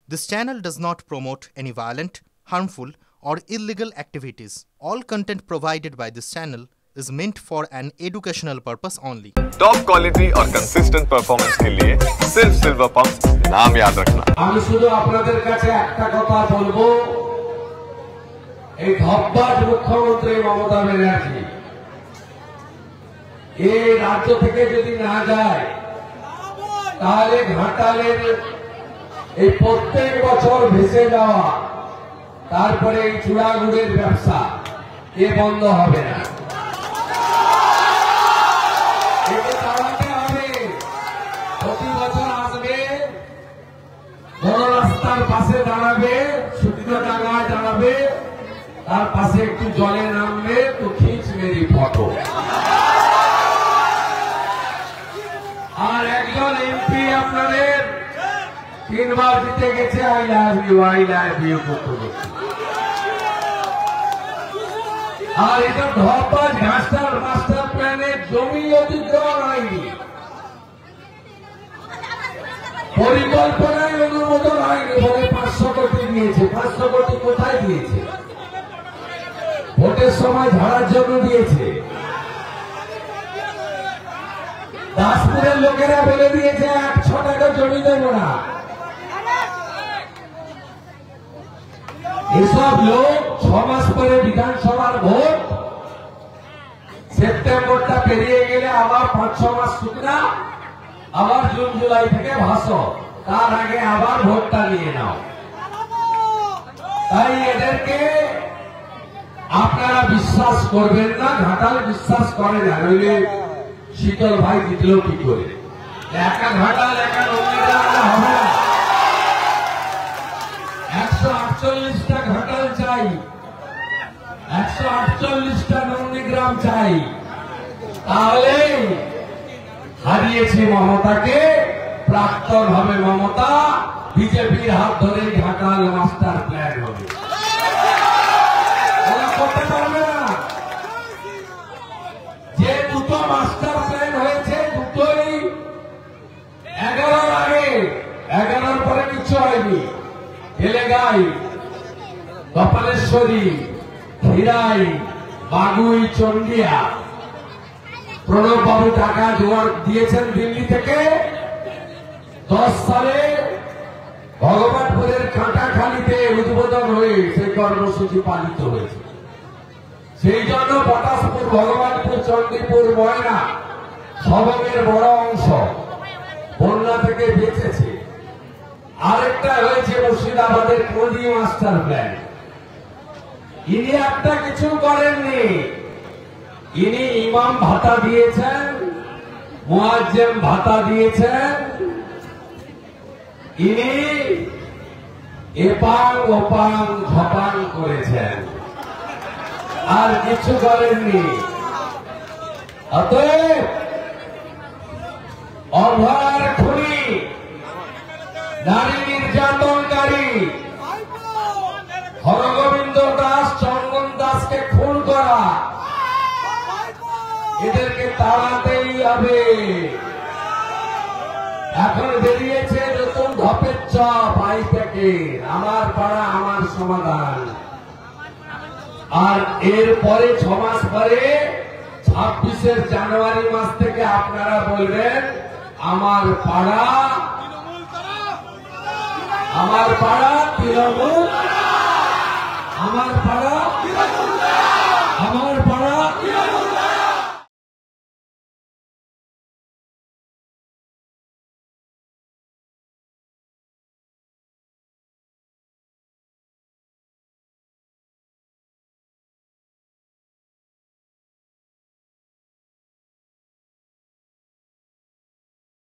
This channel does not promote any violent, harmful, or illegal activities. All content provided by this channel is meant for an educational purpose only. Top quality और consistent performance के लिए सिर्फ silver pumps नाम याद रखना। আমি শুধু আপনাদের কাছে একটা কথা বলবো, এই ধব্বাজ মুখ্যমন্ত্রী মমতা ব্যানার্জি এই রাজ্য থেকে যদি না যায় তাহলে ঘাটালের এই প্রত্যেক বছর ভেসে যাওয়া তারপরে এই চূড়াগুড়ের ব্যবসা এ বন্ধ হবে না। একে চালাতে হবে। প্রতি বছর আসবে, বড় রাস্তার পাশে দাঁড়াবে, শুকনো জায়গায় দাঁড়াবে, তার পাশে একটু জলে নামবে, তো খিঁচ মেরি ফটো। আর একজন এমপি আপনাদের 3 বার জিতে গেছে আই লাভ ইউ করতে। আর এটা ধপাস ঘাসটার মাস্টার প্ল্যানের জমি অধিগ্রহণ হয়নি, পরিকল্পনায় অনুমোদন হয়নি বলে 500 কোটি দিয়েছে। 500 কোটি কোথায় দিয়েছে? ভোটের সময় ঝাড়ার জন্য দিয়েছে। দাসপুরের লোকেরা বলে দিয়েছে 100 টাকা জমি দেব না। এসব লোক 6 মাস পরে বিধানসভার ভোট, সেপ্টেম্বরটা পেরিয়ে গেলে আবার 5-6 মাস শুকনা, আবার জুন জুলাই থেকে ভাসো, তার আগে আবার ভোটটা নিয়ে নাও। তাই এদেরকে আপনারা বিশ্বাস করবেন না, ঘাটাল বিশ্বাস করে না, নইলে শীতল ভাই জিতল কি করে? একা ঘাটাল একা নন্দীগ্রাম হবে না। 148টা ঘাটাল চাই, 148টা নন্দীগ্রাম চাই, তাহলে হারিয়েছে মমতাকে, প্রাক্তন হবে মমতা, বিজেপির হাত ধরে ঘাটাল মাস্টার প্ল্যান হবে। করতে পারবে না। যে দুটো মাস্টার প্ল্যান হয়েছে দুটোই 11-র আগে, 11-র পরে কিছু হয়নি। এলেগাই, কপালেশ্বরী, খিরাই, বাগুই, চন্ডিয়া, প্রণব বাবু টাকা জোগাড় দিয়েছেন দিল্লি থেকে। 10 সালে ভগবানপুরের কাঁটাখালীতে উদ্বোধন হয়ে সেই কর্মসূচি পালিত হয়েছে। সেই জন্য পটাশপুর, ভগবানপুর, চণ্ডীপুর, ময়না সবংয়ের বড় অংশ বন্যা থেকে বেঁচেছে। আরেকটা হয়েছে মুর্শিদাবাদের নদী মাস্টার প্ল্যান। ইনি একটা কিছু করেননি, ইনি ইমাম ভাতা দিয়েছেন, মুয়াজ্জেম ভাতা দিয়েছেন, ইনি এপাং ওপাং ঝপাং করেছেন, আর কিছু করেননি। অতএব অভয়ার খুনি, নারী নির্যাতনকারী হরগোবিন্দ দাস, চন্দন দাসকে খুন করা, এদেরকে তাড়াতেই হবে। এখন বেরিয়েছে নতুন ধপের চপ, আই প্যাকেট, আমার পাড়া আমার সমাধান। আর এরপরে 6 মাস পরে 26 জানুয়ারি মাস থেকে আপনারা বলবেন আমার পাড়া তৃণমূল, আমার পাড়া আমার পাড়া।